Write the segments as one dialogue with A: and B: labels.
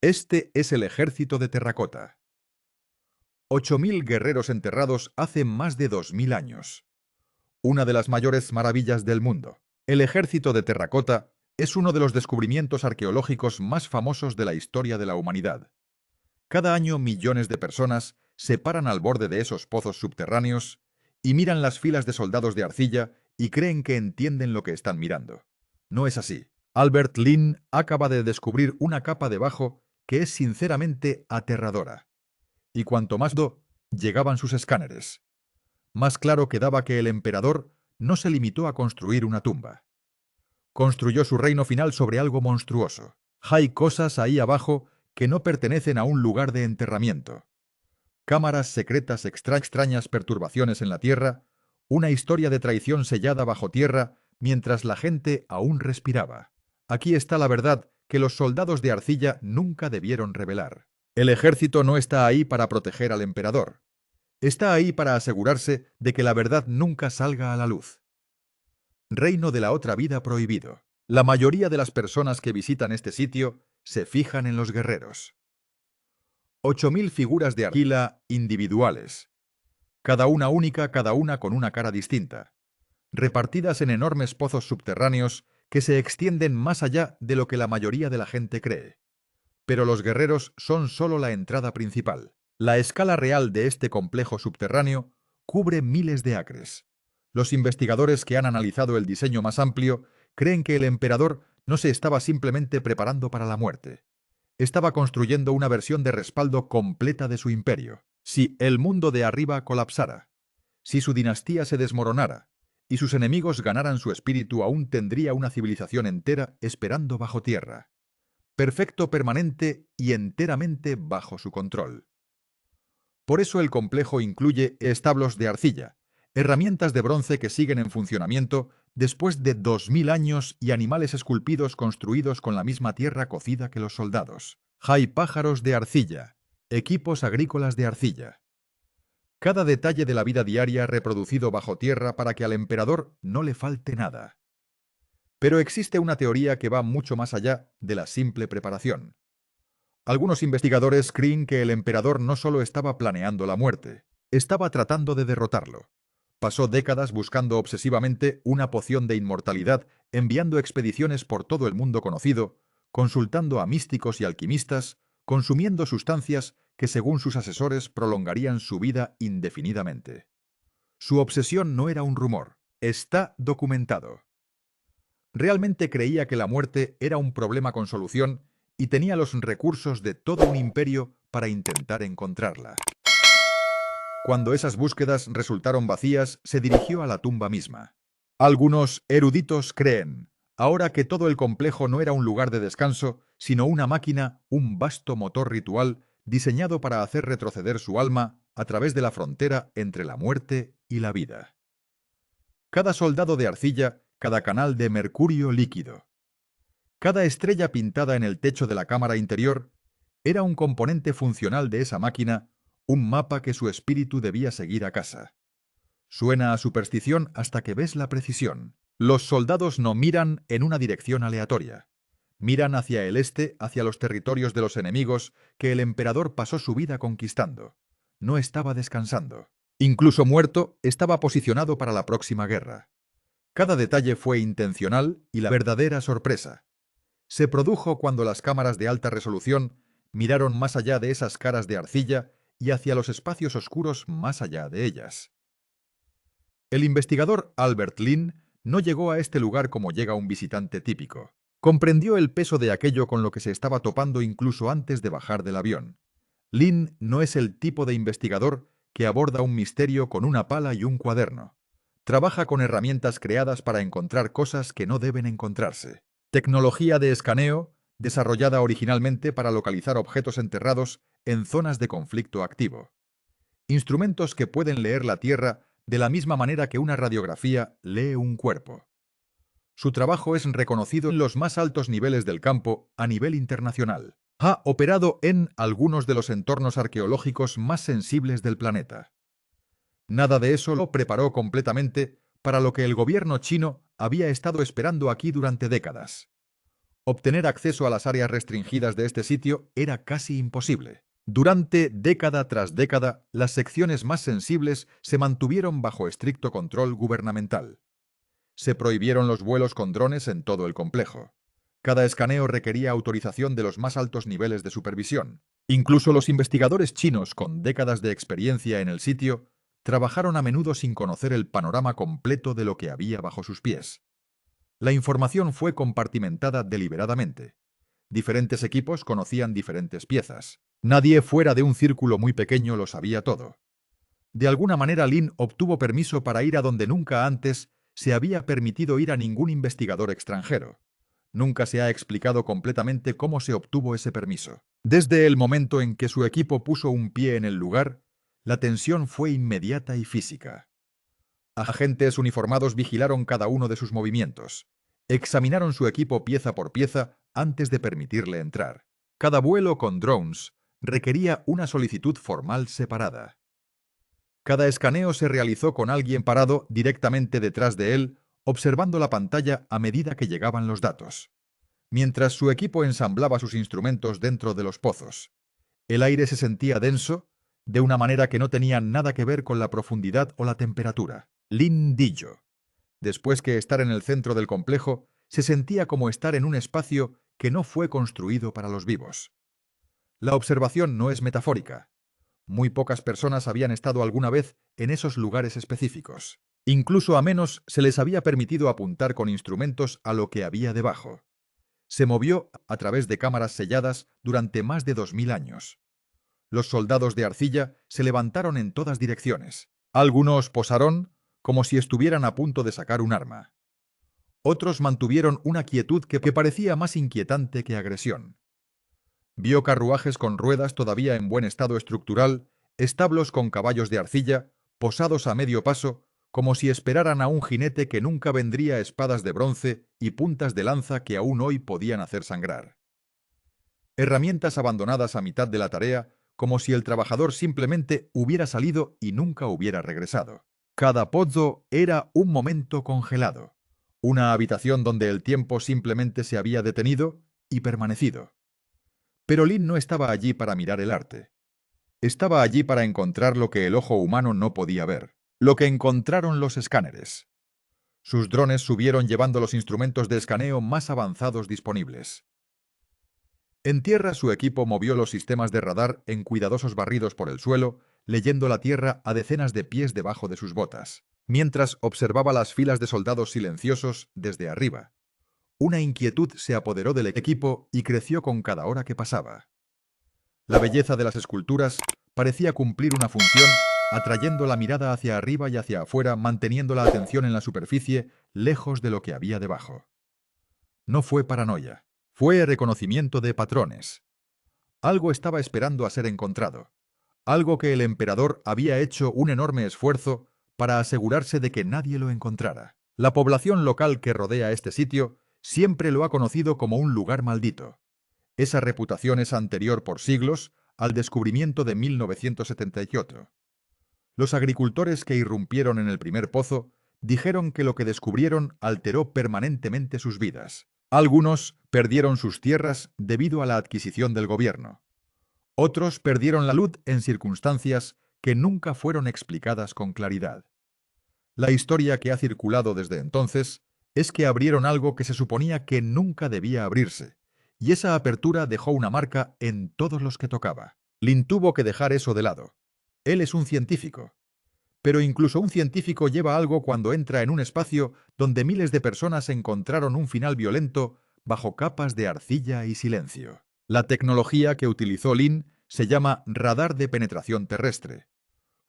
A: Este es el ejército de terracota. 8.000 guerreros enterrados hace más de 2.000 años. Una de las mayores maravillas del mundo. El ejército de terracota es uno de los descubrimientos arqueológicos más famosos de la historia de la humanidad. Cada año millones de personas se paran al borde de esos pozos subterráneos y miran las filas de soldados de arcilla y creen que entienden lo que están mirando. No es así. Albert Lin acaba de descubrir una capa debajo que es sinceramente aterradora. Y cuanto más llegaban sus escáneres, más claro quedaba que el emperador no se limitó a construir una tumba. Construyó su reino final sobre algo monstruoso. Hay cosas ahí abajo que no pertenecen a un lugar de enterramiento. Cámaras secretas, extrañas perturbaciones en la tierra, una historia de traición sellada bajo tierra mientras la gente aún respiraba. Aquí está la verdad que los soldados de arcilla nunca debieron revelar. El ejército no está ahí para proteger al emperador. Está ahí para asegurarse de que la verdad nunca salga a la luz. Reino de la otra vida prohibido. La mayoría de las personas que visitan este sitio se fijan en los guerreros. 8.000 figuras de argila individuales. Cada una única, cada una con una cara distinta. Repartidas en enormes pozos subterráneos que se extienden más allá de lo que la mayoría de la gente cree. Pero los guerreros son solo la entrada principal. La escala real de este complejo subterráneo cubre miles de acres. Los investigadores que han analizado el diseño más amplio creen que el emperador no se estaba simplemente preparando para la muerte. Estaba construyendo una versión de respaldo completa de su imperio. Si el mundo de arriba colapsara, si su dinastía se desmoronara y sus enemigos ganaran su espíritu, aún tendría una civilización entera esperando bajo tierra. Perfecto, permanente y enteramente bajo su control. Por eso el complejo incluye establos de arcilla, herramientas de bronce que siguen en funcionamiento después de 2.000 años y animales esculpidos construidos con la misma tierra cocida que los soldados. Hay pájaros de arcilla, equipos agrícolas de arcilla. Cada detalle de la vida diaria reproducido bajo tierra para que al emperador no le falte nada. Pero existe una teoría que va mucho más allá de la simple preparación. Algunos investigadores creen que el emperador no solo estaba planeando la muerte, estaba tratando de derrotarlo. Pasó décadas buscando obsesivamente una poción de inmortalidad, enviando expediciones por todo el mundo conocido, consultando a místicos y alquimistas, consumiendo sustancias que según sus asesores prolongarían su vida indefinidamente. Su obsesión no era un rumor, está documentado. Realmente creía que la muerte era un problema con solución y tenía los recursos de todo un imperio para intentar encontrarla. Cuando esas búsquedas resultaron vacías, se dirigió a la tumba misma. Algunos eruditos creen, ahora que todo el complejo no era un lugar de descanso, sino una máquina, un vasto motor ritual diseñado para hacer retroceder su alma a través de la frontera entre la muerte y la vida. Cada soldado de arcilla, cada canal de mercurio líquido, cada estrella pintada en el techo de la cámara interior era un componente funcional de esa máquina, un mapa que su espíritu debía seguir a casa. Suena a superstición hasta que ves la precisión. Los soldados no miran en una dirección aleatoria. Miran hacia el este, hacia los territorios de los enemigos que el emperador pasó su vida conquistando. No estaba descansando. Incluso muerto, estaba posicionado para la próxima guerra. Cada detalle fue intencional y la verdadera sorpresa se produjo cuando las cámaras de alta resolución miraron más allá de esas caras de arcilla y hacia los espacios oscuros más allá de ellas. El investigador Albert Lin no llegó a este lugar como llega un visitante típico. Comprendió el peso de aquello con lo que se estaba topando incluso antes de bajar del avión. Lin no es el tipo de investigador que aborda un misterio con una pala y un cuaderno. Trabaja con herramientas creadas para encontrar cosas que no deben encontrarse. Tecnología de escaneo, desarrollada originalmente para localizar objetos enterrados en zonas de conflicto activo. Instrumentos que pueden leer la Tierra de la misma manera que una radiografía lee un cuerpo. Su trabajo es reconocido en los más altos niveles del campo a nivel internacional. Ha operado en algunos de los entornos arqueológicos más sensibles del planeta. Nada de eso lo preparó completamente para lo que el gobierno chino había estado esperando aquí durante décadas. Obtener acceso a las áreas restringidas de este sitio era casi imposible. Durante década tras década, las secciones más sensibles se mantuvieron bajo estricto control gubernamental. Se prohibieron los vuelos con drones en todo el complejo. Cada escaneo requería autorización de los más altos niveles de supervisión. Incluso los investigadores chinos con décadas de experiencia en el sitio trabajaron a menudo sin conocer el panorama completo de lo que había bajo sus pies. La información fue compartimentada deliberadamente. Diferentes equipos conocían diferentes piezas. Nadie fuera de un círculo muy pequeño lo sabía todo. De alguna manera Lin obtuvo permiso para ir a donde nunca antes se había permitido ir a ningún investigador extranjero. Nunca se ha explicado completamente cómo se obtuvo ese permiso. Desde el momento en que su equipo puso un pie en el lugar, la tensión fue inmediata y física. Agentes uniformados vigilaron cada uno de sus movimientos. Examinaron su equipo pieza por pieza antes de permitirle entrar. Cada vuelo con drones requería una solicitud formal separada. Cada escaneo se realizó con alguien parado directamente detrás de él, observando la pantalla a medida que llegaban los datos. Mientras su equipo ensamblaba sus instrumentos dentro de los pozos. El aire se sentía denso, de una manera que no tenía nada que ver con la profundidad o la temperatura. Lin Dillo. Después que estar en el centro del complejo, se sentía como estar en un espacio que no fue construido para los vivos. La observación no es metafórica. Muy pocas personas habían estado alguna vez en esos lugares específicos. Incluso a menos se les había permitido apuntar con instrumentos a lo que había debajo. Se movió a través de cámaras selladas durante más de 2000 años. Los soldados de arcilla se levantaron en todas direcciones. Algunos posaron como si estuvieran a punto de sacar un arma. Otros mantuvieron una quietud que parecía más inquietante que agresión. Vio carruajes con ruedas todavía en buen estado estructural, establos con caballos de arcilla, posados a medio paso, como si esperaran a un jinete que nunca vendría, espadas de bronce y puntas de lanza que aún hoy podían hacer sangrar. Herramientas abandonadas a mitad de la tarea, como si el trabajador simplemente hubiera salido y nunca hubiera regresado. Cada pozo era un momento congelado, una habitación donde el tiempo simplemente se había detenido y permanecido. Pero Lin no estaba allí para mirar el arte. Estaba allí para encontrar lo que el ojo humano no podía ver, lo que encontraron los escáneres. Sus drones subieron llevando los instrumentos de escaneo más avanzados disponibles. En tierra su equipo movió los sistemas de radar en cuidadosos barridos por el suelo, leyendo la tierra a decenas de pies debajo de sus botas, mientras observaba las filas de soldados silenciosos desde arriba. Una inquietud se apoderó del equipo y creció con cada hora que pasaba. La belleza de las esculturas parecía cumplir una función, atrayendo la mirada hacia arriba y hacia afuera, manteniendo la atención en la superficie, lejos de lo que había debajo. No fue paranoia, fue reconocimiento de patrones. Algo estaba esperando a ser encontrado, algo que el emperador había hecho un enorme esfuerzo para asegurarse de que nadie lo encontrara. La población local que rodea este sitio siempre lo ha conocido como un lugar maldito. Esa reputación es anterior por siglos al descubrimiento de 1978. Los agricultores que irrumpieron en el primer pozo dijeron que lo que descubrieron alteró permanentemente sus vidas. Algunos perdieron sus tierras debido a la adquisición del gobierno. Otros perdieron la luz en circunstancias que nunca fueron explicadas con claridad. La historia que ha circulado desde entonces es que abrieron algo que se suponía que nunca debía abrirse, y esa apertura dejó una marca en todos los que tocaba. Lin tuvo que dejar eso de lado. Él es un científico. Pero incluso un científico lleva algo cuando entra en un espacio donde miles de personas encontraron un final violento bajo capas de arcilla y silencio. La tecnología que utilizó Lin se llama radar de penetración terrestre.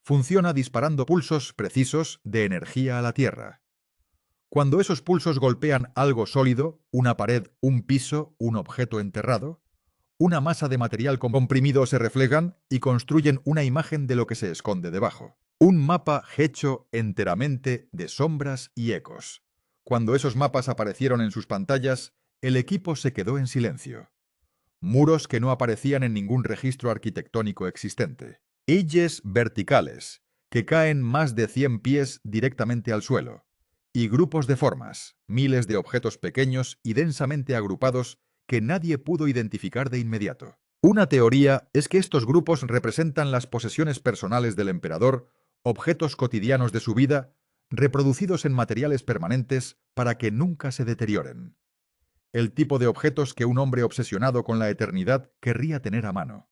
A: Funciona disparando pulsos precisos de energía a la Tierra. Cuando esos pulsos golpean algo sólido, una pared, un piso, un objeto enterrado, una masa de material comprimido, se reflejan y construyen una imagen de lo que se esconde debajo. Un mapa hecho enteramente de sombras y ecos. Cuando esos mapas aparecieron en sus pantallas, el equipo se quedó en silencio. Muros que no aparecían en ningún registro arquitectónico existente. Hilles verticales, que caen más de 100 pies directamente al suelo. Y grupos de formas, miles de objetos pequeños y densamente agrupados que nadie pudo identificar de inmediato. Una teoría es que estos grupos representan las posesiones personales del emperador, objetos cotidianos de su vida, reproducidos en materiales permanentes para que nunca se deterioren. El tipo de objetos que un hombre obsesionado con la eternidad querría tener a mano.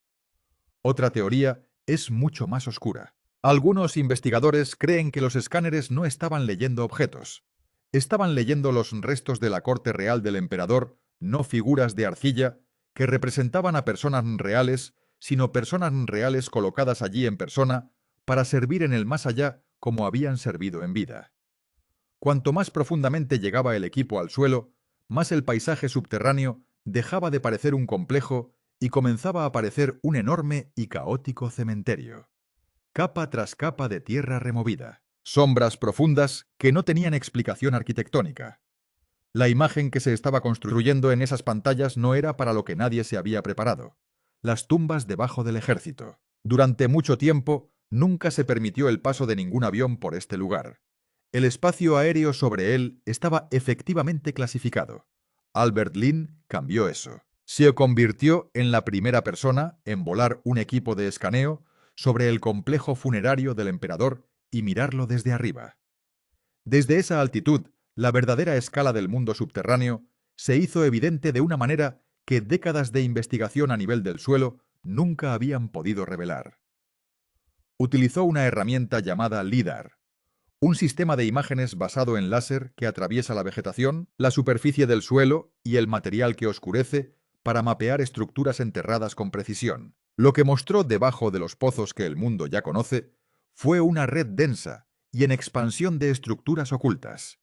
A: Otra teoría es mucho más oscura. Algunos investigadores creen que los escáneres no estaban leyendo objetos. Estaban leyendo los restos de la corte real del emperador, no figuras de arcilla, que representaban a personas reales, sino personas reales colocadas allí en persona para servir en el más allá como habían servido en vida. Cuanto más profundamente llegaba el equipo al suelo, más el paisaje subterráneo dejaba de parecer un complejo y comenzaba a parecer un enorme y caótico cementerio. Capa tras capa de tierra removida. Sombras profundas que no tenían explicación arquitectónica. La imagen que se estaba construyendo en esas pantallas no era para lo que nadie se había preparado. Las tumbas debajo del ejército. Durante mucho tiempo, nunca se permitió el paso de ningún avión por este lugar. El espacio aéreo sobre él estaba efectivamente clasificado. Albert Lin cambió eso. Se convirtió en la primera persona en volar un equipo de escaneo sobre el complejo funerario del emperador y mirarlo desde arriba. Desde esa altitud, la verdadera escala del mundo subterráneo se hizo evidente de una manera que décadas de investigación a nivel del suelo nunca habían podido revelar. Utilizó una herramienta llamada LIDAR, un sistema de imágenes basado en láser que atraviesa la vegetación, la superficie del suelo y el material que oscurece para mapear estructuras enterradas con precisión. Lo que mostró debajo de los pozos que el mundo ya conoce fue una red densa y en expansión de estructuras ocultas.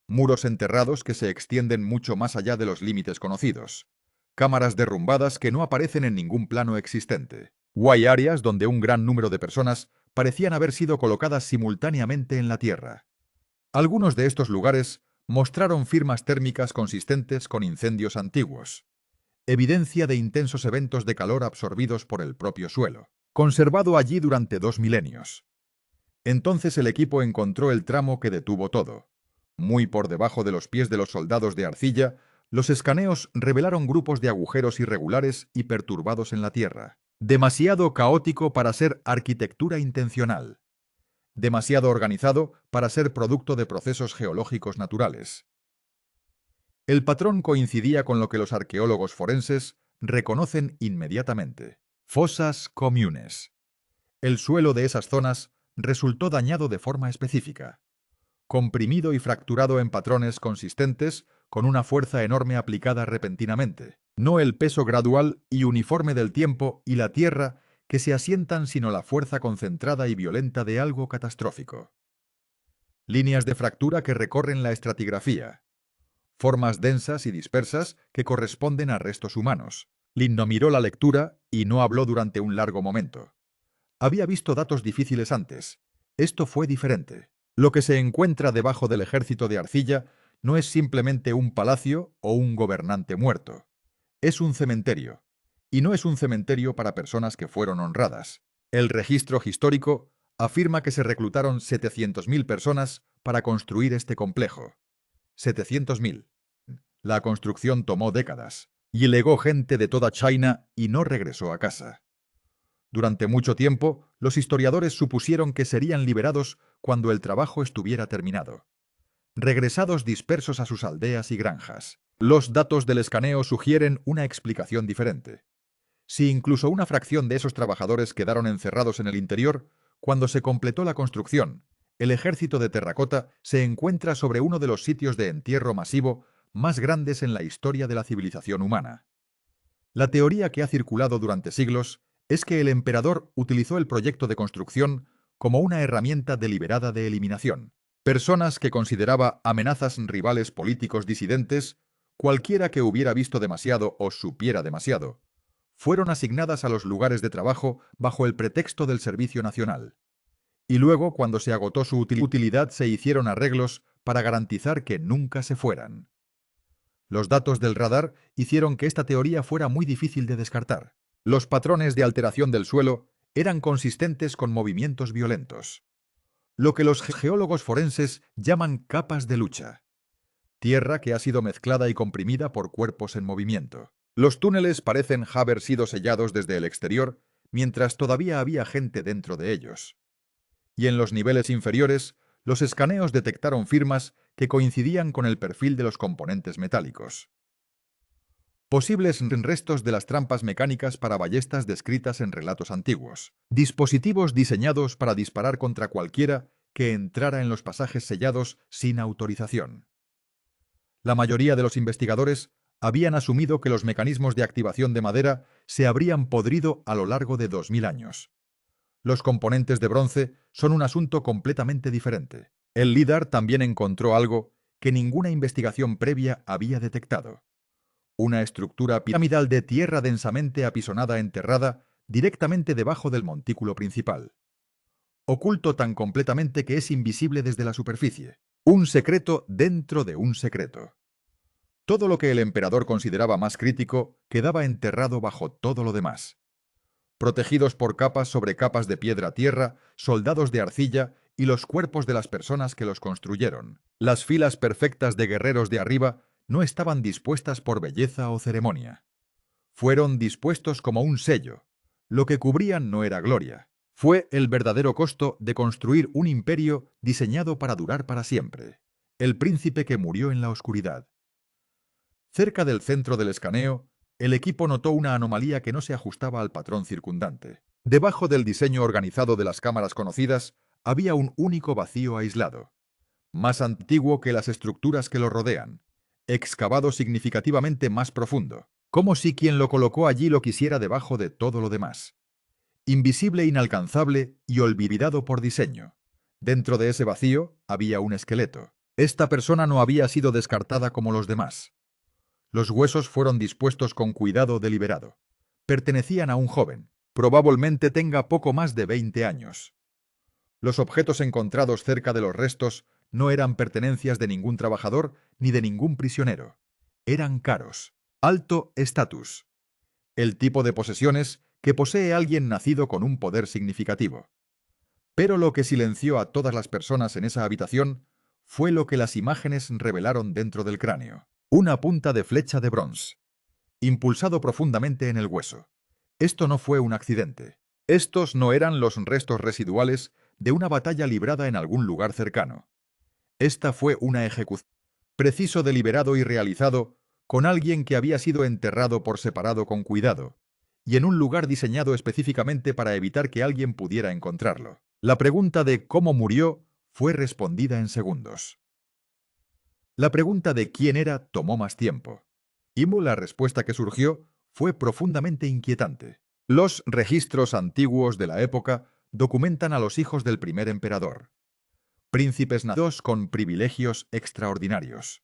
A: Muros enterrados que se extienden mucho más allá de los límites conocidos. Cámaras derrumbadas que no aparecen en ningún plano existente. Hay áreas donde un gran número de personas parecían haber sido colocadas simultáneamente en la Tierra. Algunos de estos lugares mostraron firmas térmicas consistentes con incendios antiguos, evidencia de intensos eventos de calor absorbidos por el propio suelo, conservado allí durante 2 milenios. Entonces el equipo encontró el tramo que detuvo todo. Muy por debajo de los pies de los soldados de arcilla, los escaneos revelaron grupos de agujeros irregulares y perturbados en la tierra. Demasiado caótico para ser arquitectura intencional. Demasiado organizado para ser producto de procesos geológicos naturales. El patrón coincidía con lo que los arqueólogos forenses reconocen inmediatamente. Fosas comunes. El suelo de esas zonas resultó dañado de forma específica. Comprimido y fracturado en patrones consistentes con una fuerza enorme aplicada repentinamente. No el peso gradual y uniforme del tiempo y la tierra que se asientan, sino la fuerza concentrada y violenta de algo catastrófico. Líneas de fractura que recorren la estratigrafía. Formas densas y dispersas que corresponden a restos humanos. Lin no miró la lectura y no habló durante un largo momento. Había visto datos difíciles antes. Esto fue diferente. Lo que se encuentra debajo del ejército de arcilla no es simplemente un palacio o un gobernante muerto. Es un cementerio. Y no es un cementerio para personas que fueron honradas. El registro histórico afirma que se reclutaron 700.000 personas para construir este complejo. 700.000. La construcción tomó décadas. Y legó gente de toda China y no regresó a casa. Durante mucho tiempo, los historiadores supusieron que serían liberados cuando el trabajo estuviera terminado. Regresados dispersos a sus aldeas y granjas. Los datos del escaneo sugieren una explicación diferente. Si incluso una fracción de esos trabajadores quedaron encerrados en el interior, cuando se completó la construcción, el ejército de terracota se encuentra sobre uno de los sitios de entierro masivo más grandes en la historia de la civilización humana. La teoría que ha circulado durante siglos es que el emperador utilizó el proyecto de construcción como una herramienta deliberada de eliminación. Personas que consideraba amenazas rivales políticos disidentes, cualquiera que hubiera visto demasiado o supiera demasiado, fueron asignadas a los lugares de trabajo bajo el pretexto del servicio nacional. Y luego, cuando se agotó su utilidad, se hicieron arreglos para garantizar que nunca se fueran. Los datos del radar hicieron que esta teoría fuera muy difícil de descartar. Los patrones de alteración del suelo eran consistentes con movimientos violentos. Lo que los geólogos forenses llaman capas de lucha. tierra que ha sido mezclada y comprimida por cuerpos en movimiento. Los túneles parecen haber sido sellados desde el exterior, mientras todavía había gente dentro de ellos. Y en los niveles inferiores, los escaneos detectaron firmas que coincidían con el perfil de los componentes metálicos. Posibles restos de las trampas mecánicas para ballestas descritas en relatos antiguos. Dispositivos diseñados para disparar contra cualquiera que entrara en los pasajes sellados sin autorización. La mayoría de los investigadores habían asumido que los mecanismos de activación de madera se habrían podrido a lo largo de 2000 años. Los componentes de bronce son un asunto completamente diferente. El LIDAR también encontró algo que ninguna investigación previa había detectado. Una estructura piramidal de tierra densamente apisonada enterrada directamente debajo del montículo principal. Oculto tan completamente que es invisible desde la superficie. Un secreto dentro de un secreto. Todo lo que el emperador consideraba más crítico quedaba enterrado bajo todo lo demás. Protegidos por capas sobre capas de piedra-tierra, soldados de arcilla y los cuerpos de las personas que los construyeron. Las filas perfectas de guerreros de arriba no estaban dispuestas por belleza o ceremonia. Fueron dispuestos como un sello. Lo que cubrían no era gloria. Fue el verdadero costo de construir un imperio diseñado para durar para siempre. El príncipe que murió en la oscuridad. Cerca del centro del escaneo, el equipo notó una anomalía que no se ajustaba al patrón circundante. Debajo del diseño organizado de las cámaras conocidas, había un único vacío aislado, más antiguo que las estructuras que lo rodean, excavado significativamente más profundo, como si quien lo colocó allí lo quisiera debajo de todo lo demás. Invisible, inalcanzable y olvidado por diseño. Dentro de ese vacío había un esqueleto. Esta persona no había sido descartada como los demás. Los huesos fueron dispuestos con cuidado deliberado. Pertenecían a un joven. Probablemente tenga poco más de 20 años. Los objetos encontrados cerca de los restos no eran pertenencias de ningún trabajador ni de ningún prisionero. Eran caros. Alto estatus. El tipo de posesiones que posee alguien nacido con un poder significativo. Pero lo que silenció a todas las personas en esa habitación fue lo que las imágenes revelaron dentro del cráneo. Una punta de flecha de bronce, impulsado profundamente en el hueso. Esto no fue un accidente. Estos no eran los restos residuales de una batalla librada en algún lugar cercano. Esta fue una ejecución. Preciso, deliberado y realizado con alguien que había sido enterrado por separado con cuidado, y en un lugar diseñado específicamente para evitar que alguien pudiera encontrarlo. La pregunta de cómo murió fue respondida en segundos. La pregunta de quién era tomó más tiempo. Y la respuesta que surgió fue profundamente inquietante. Los registros antiguos de la época documentan a los hijos del primer emperador. Príncipes nacidos con privilegios extraordinarios.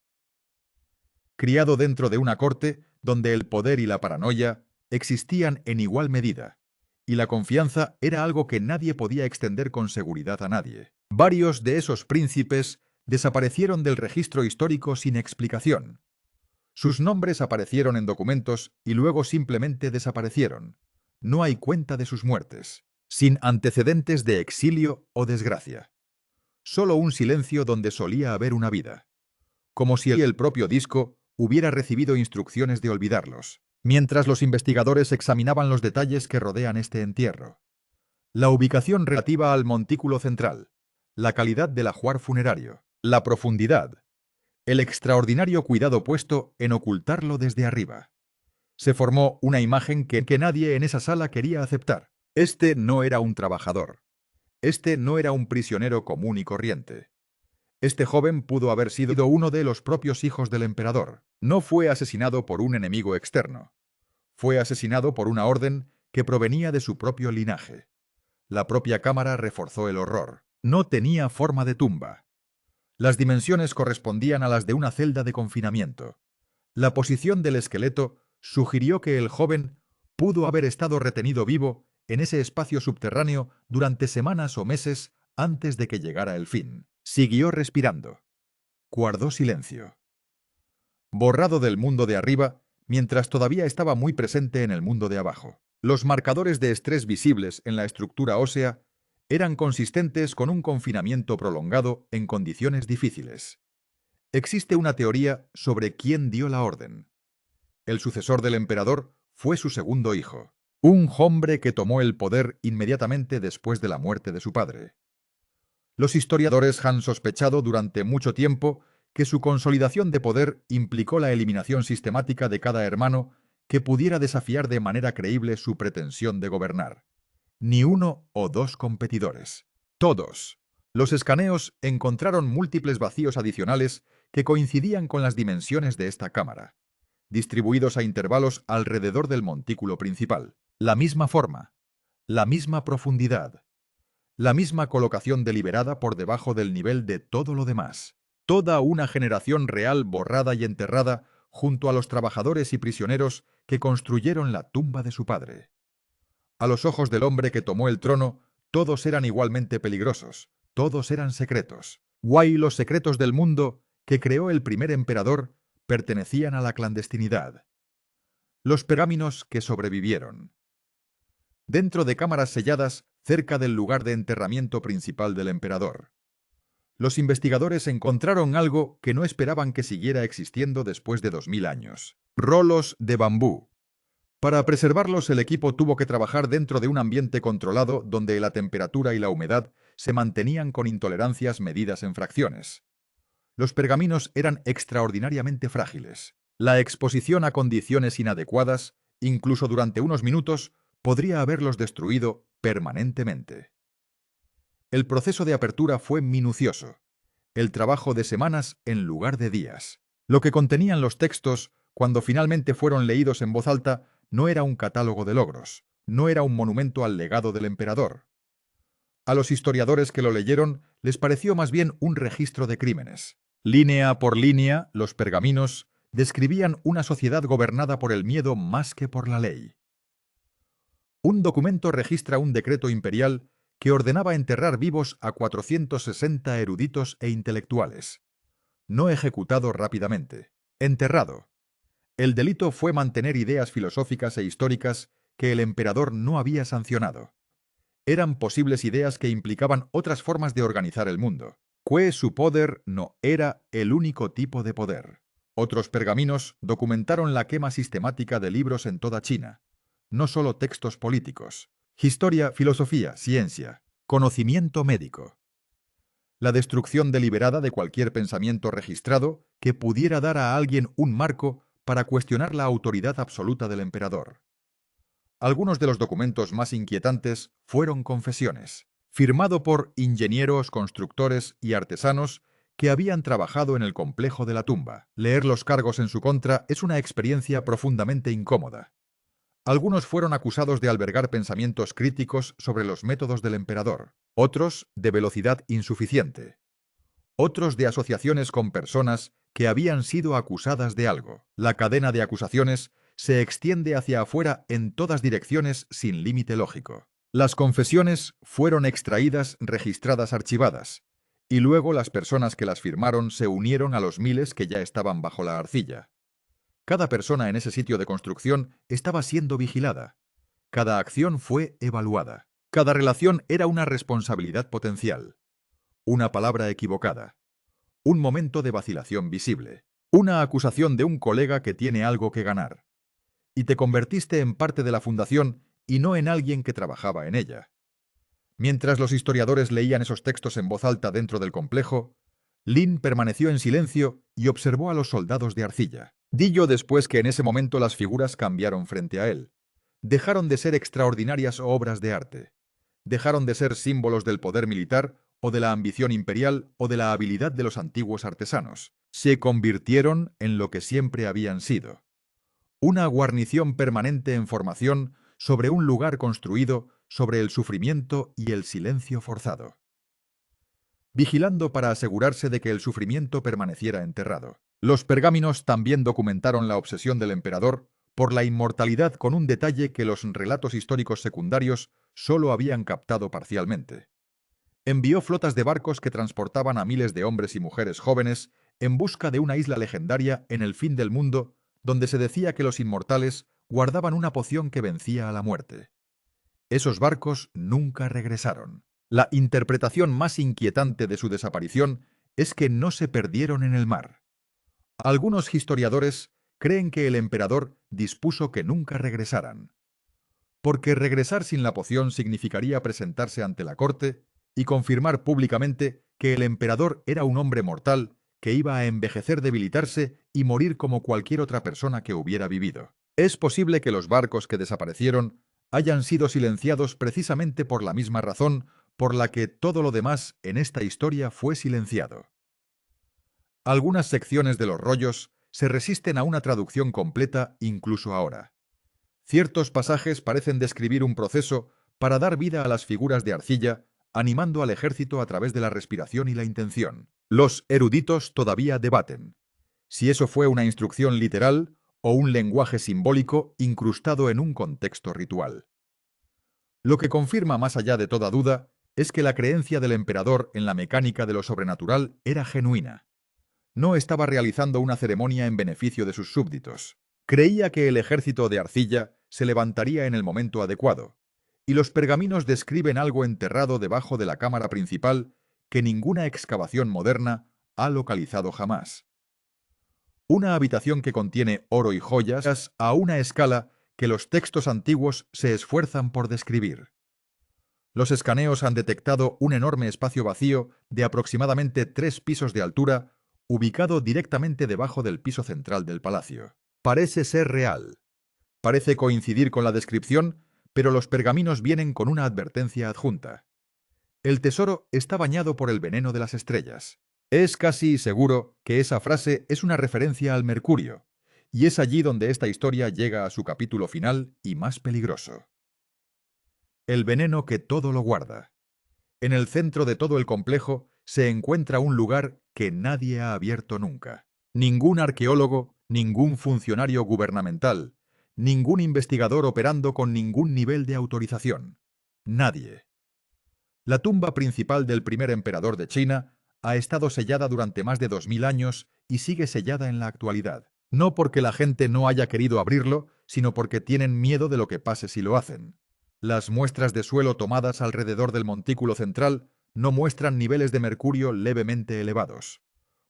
A: Criado dentro de una corte donde el poder y la paranoia existían en igual medida, y la confianza era algo que nadie podía extender con seguridad a nadie. Varios de esos príncipes desaparecieron del registro histórico sin explicación. Sus nombres aparecieron en documentos y luego simplemente desaparecieron. No hay cuenta de sus muertes, sin antecedentes de exilio o desgracia. Solo un silencio donde solía haber una vida. Como si el propio disco hubiera recibido instrucciones de olvidarlos, mientras los investigadores examinaban los detalles que rodean este entierro. La ubicación relativa al montículo central, la calidad del ajuar funerario, la profundidad, el extraordinario cuidado puesto en ocultarlo desde arriba. Se formó una imagen que nadie en esa sala quería aceptar. Este no era un trabajador. Este no era un prisionero común y corriente. Este joven pudo haber sido uno de los propios hijos del emperador. No fue asesinado por un enemigo externo. Fue asesinado por una orden que provenía de su propio linaje. La propia cámara reforzó el horror. No tenía forma de tumba. Las dimensiones correspondían a las de una celda de confinamiento. La posición del esqueleto sugirió que el joven pudo haber estado retenido vivo en ese espacio subterráneo durante semanas o meses antes de que llegara el fin. Siguió respirando. Guardó silencio. Borrado del mundo de arriba, mientras todavía estaba muy presente en el mundo de abajo. Los marcadores de estrés visibles en la estructura ósea eran consistentes con un confinamiento prolongado en condiciones difíciles. Existe una teoría sobre quién dio la orden. El sucesor del emperador fue su segundo hijo, un hombre que tomó el poder inmediatamente después de la muerte de su padre. Los historiadores han sospechado durante mucho tiempo que su consolidación de poder implicó la eliminación sistemática de cada hermano que pudiera desafiar de manera creíble su pretensión de gobernar. Ni uno o dos competidores. Todos. Los escaneos encontraron múltiples vacíos adicionales que coincidían con las dimensiones de esta cámara, distribuidos a intervalos alrededor del montículo principal. La misma forma, la misma profundidad, la misma colocación deliberada por debajo del nivel de todo lo demás. Toda una generación real borrada y enterrada junto a los trabajadores y prisioneros que construyeron la tumba de su padre. A los ojos del hombre que tomó el trono, todos eran igualmente peligrosos, todos eran secretos. Guay, los secretos del mundo que creó el primer emperador pertenecían a la clandestinidad. Los pergaminos que sobrevivieron. Dentro de cámaras selladas cerca del lugar de enterramiento principal del emperador. Los investigadores encontraron algo que no esperaban que siguiera existiendo después de 2000 años. Rolos de bambú. Para preservarlos, el equipo tuvo que trabajar dentro de un ambiente controlado donde la temperatura y la humedad se mantenían con intolerancias medidas en fracciones. Los pergaminos eran extraordinariamente frágiles. La exposición a condiciones inadecuadas, incluso durante unos minutos, podría haberlos destruido permanentemente. El proceso de apertura fue minucioso. El trabajo de semanas en lugar de días. Lo que contenían los textos, cuando finalmente fueron leídos en voz alta, no era un catálogo de logros, no era un monumento al legado del emperador. A los historiadores que lo leyeron les pareció más bien un registro de crímenes. Línea por línea, los pergaminos describían una sociedad gobernada por el miedo más que por la ley. Un documento registra un decreto imperial que ordenaba enterrar vivos a 460 eruditos e intelectuales. No ejecutado rápidamente. Enterrado. El delito fue mantener ideas filosóficas e históricas que el emperador no había sancionado. Eran posibles ideas que implicaban otras formas de organizar el mundo. Su poder no era el único tipo de poder. Otros pergaminos documentaron la quema sistemática de libros en toda China. No solo textos políticos. Historia, filosofía, ciencia, conocimiento médico. La destrucción deliberada de cualquier pensamiento registrado que pudiera dar a alguien un marco para cuestionar la autoridad absoluta del emperador. Algunos de los documentos más inquietantes fueron confesiones, firmado por ingenieros, constructores y artesanos que habían trabajado en el complejo de la tumba. Leer los cargos en su contra es una experiencia profundamente incómoda. Algunos fueron acusados de albergar pensamientos críticos sobre los métodos del emperador, otros de velocidad insuficiente, otros de asociaciones con personas que habían sido acusadas de algo. La cadena de acusaciones se extiende hacia afuera en todas direcciones sin límite lógico. Las confesiones fueron extraídas, registradas, archivadas, y luego las personas que las firmaron se unieron a los miles que ya estaban bajo la arcilla. Cada persona en ese sitio de construcción estaba siendo vigilada. Cada acción fue evaluada. Cada relación era una responsabilidad potencial. Una palabra equivocada. Un momento de vacilación visible. Una acusación de un colega que tiene algo que ganar. Y te convertiste en parte de la fundación y no en alguien que trabajaba en ella. Mientras los historiadores leían esos textos en voz alta dentro del complejo, Lin permaneció en silencio y observó a los soldados de arcilla. Dijo después que en ese momento las figuras cambiaron frente a él. Dejaron de ser extraordinarias obras de arte. Dejaron de ser símbolos del poder militar o de la ambición imperial o de la habilidad de los antiguos artesanos. Se convirtieron en lo que siempre habían sido. Una guarnición permanente en formación sobre un lugar construido sobre el sufrimiento y el silencio forzado. Vigilando para asegurarse de que el sufrimiento permaneciera enterrado. Los pergaminos también documentaron la obsesión del emperador por la inmortalidad con un detalle que los relatos históricos secundarios solo habían captado parcialmente. Envió flotas de barcos que transportaban a miles de hombres y mujeres jóvenes en busca de una isla legendaria en el fin del mundo, donde se decía que los inmortales guardaban una poción que vencía a la muerte. Esos barcos nunca regresaron. La interpretación más inquietante de su desaparición es que no se perdieron en el mar. Algunos historiadores creen que el emperador dispuso que nunca regresaran, porque regresar sin la poción significaría presentarse ante la corte y confirmar públicamente que el emperador era un hombre mortal que iba a envejecer, debilitarse y morir como cualquier otra persona que hubiera vivido. Es posible que los barcos que desaparecieron hayan sido silenciados precisamente por la misma razón por la que todo lo demás en esta historia fue silenciado. Algunas secciones de los rollos se resisten a una traducción completa incluso ahora. Ciertos pasajes parecen describir un proceso para dar vida a las figuras de arcilla, animando al ejército a través de la respiración y la intención. Los eruditos todavía debaten si eso fue una instrucción literal o un lenguaje simbólico incrustado en un contexto ritual. Lo que confirma más allá de toda duda es que la creencia del emperador en la mecánica de lo sobrenatural era genuina. No estaba realizando una ceremonia en beneficio de sus súbditos. Creía que el ejército de arcilla se levantaría en el momento adecuado, y los pergaminos describen algo enterrado debajo de la cámara principal que ninguna excavación moderna ha localizado jamás. Una habitación que contiene oro y joyas a una escala que los textos antiguos se esfuerzan por describir. Los escaneos han detectado un enorme espacio vacío de aproximadamente 3 pisos de altura, ubicado directamente debajo del piso central del palacio. Parece ser real. Parece coincidir con la descripción, pero los pergaminos vienen con una advertencia adjunta. El tesoro está bañado por el veneno de las estrellas. Es casi seguro que esa frase es una referencia al mercurio, y es allí donde esta historia llega a su capítulo final y más peligroso. El veneno que todo lo guarda. En el centro de todo el complejo se encuentra un lugar que nadie ha abierto nunca. Ningún arqueólogo, ningún funcionario gubernamental, ningún investigador operando con ningún nivel de autorización. Nadie. La tumba principal del primer emperador de China ha estado sellada durante más de 2000 años y sigue sellada en la actualidad. No porque la gente no haya querido abrirlo, sino porque tienen miedo de lo que pase si lo hacen. Las muestras de suelo tomadas alrededor del montículo central no muestran niveles de mercurio levemente elevados.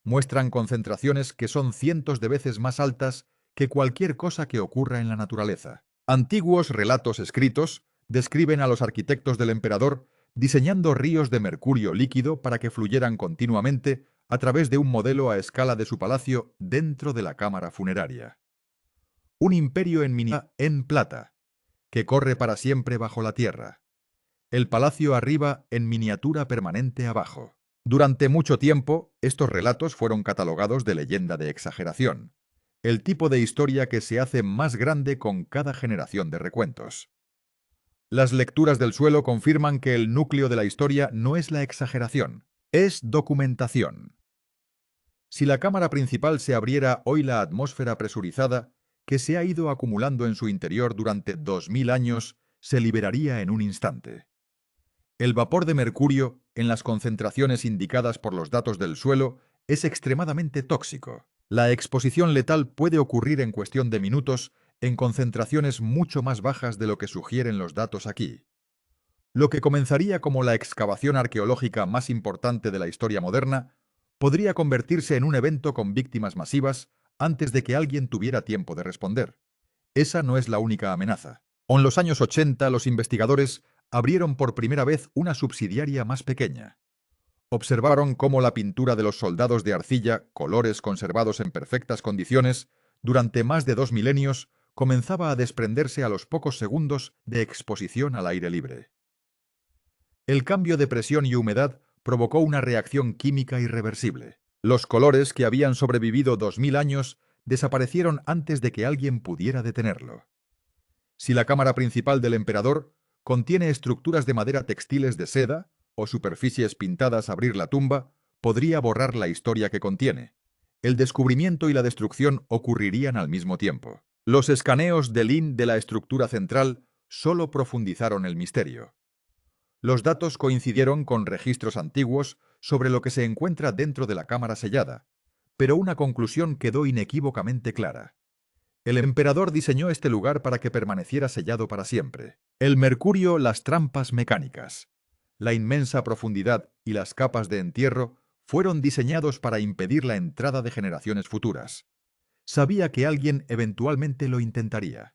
A: Muestran concentraciones que son cientos de veces más altas que cualquier cosa que ocurra en la naturaleza. Antiguos relatos escritos describen a los arquitectos del emperador diseñando ríos de mercurio líquido para que fluyeran continuamente a través de un modelo a escala de su palacio dentro de la cámara funeraria. Un imperio en miniatura en plata, que corre para siempre bajo la tierra. El palacio arriba en miniatura permanente abajo. Durante mucho tiempo, estos relatos fueron catalogados de leyenda de exageración, el tipo de historia que se hace más grande con cada generación de recuentos. Las lecturas del suelo confirman que el núcleo de la historia no es la exageración, es documentación. Si la cámara principal se abriera hoy, la atmósfera presurizada, que se ha ido acumulando en su interior durante 2000 años, se liberaría en un instante. El vapor de mercurio, en las concentraciones indicadas por los datos del suelo, es extremadamente tóxico. La exposición letal puede ocurrir en cuestión de minutos en concentraciones mucho más bajas de lo que sugieren los datos aquí. Lo que comenzaría como la excavación arqueológica más importante de la historia moderna podría convertirse en un evento con víctimas masivas antes de que alguien tuviera tiempo de responder. Esa no es la única amenaza. En los años 80, los investigadores abrieron por primera vez una subsidiaria más pequeña. Observaron cómo la pintura de los soldados de arcilla, colores conservados en perfectas condiciones, durante más de 2 milenios, comenzaba a desprenderse a los pocos segundos de exposición al aire libre. El cambio de presión y humedad provocó una reacción química irreversible. Los colores que habían sobrevivido 2000 años desaparecieron antes de que alguien pudiera detenerlo. Si la cámara principal del emperador contiene estructuras de madera, textiles de seda o superficies pintadas, abrir la tumba podría borrar la historia que contiene. El descubrimiento y la destrucción ocurrirían al mismo tiempo. Los escaneos de Lin de la estructura central solo profundizaron el misterio. Los datos coincidieron con registros antiguos sobre lo que se encuentra dentro de la cámara sellada, pero una conclusión quedó inequívocamente clara. El emperador diseñó este lugar para que permaneciera sellado para siempre. El mercurio, las trampas mecánicas, la inmensa profundidad y las capas de entierro fueron diseñados para impedir la entrada de generaciones futuras. Sabía que alguien eventualmente lo intentaría.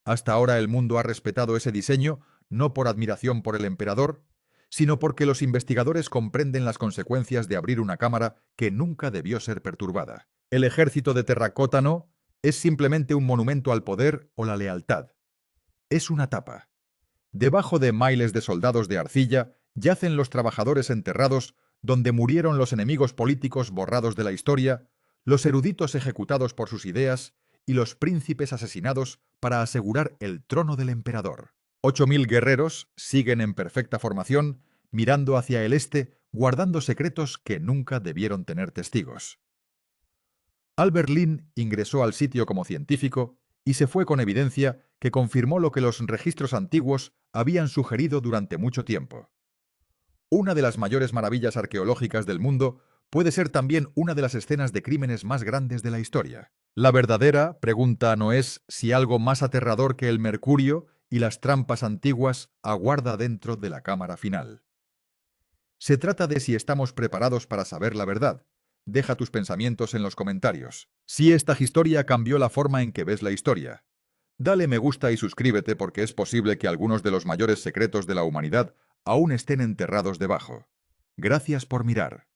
A: Hasta ahora el mundo ha respetado ese diseño no por admiración por el emperador, sino porque los investigadores comprenden las consecuencias de abrir una cámara que nunca debió ser perturbada. El ejército de terracota no es simplemente un monumento al poder o la lealtad. Es una tapa. Debajo de miles de soldados de arcilla yacen los trabajadores enterrados donde murieron los enemigos políticos borrados de la historia, los eruditos ejecutados por sus ideas y los príncipes asesinados para asegurar el trono del emperador. 8000 guerreros siguen en perfecta formación, mirando hacia el este, guardando secretos que nunca debieron tener testigos. Albert Lin ingresó al sitio como científico y se fue con evidencia que confirmó lo que los registros antiguos habían sugerido durante mucho tiempo. Una de las mayores maravillas arqueológicas del mundo puede ser también una de las escenas de crímenes más grandes de la historia. La verdadera pregunta no es si algo más aterrador que el mercurio y las trampas antiguas aguarda dentro de la cámara final. Se trata de si estamos preparados para saber la verdad. Deja tus pensamientos en los comentarios. Si esta historia cambió la forma en que ves la historia. Dale me gusta y suscríbete porque es posible que algunos de los mayores secretos de la humanidad aún estén enterrados debajo. Gracias por mirar.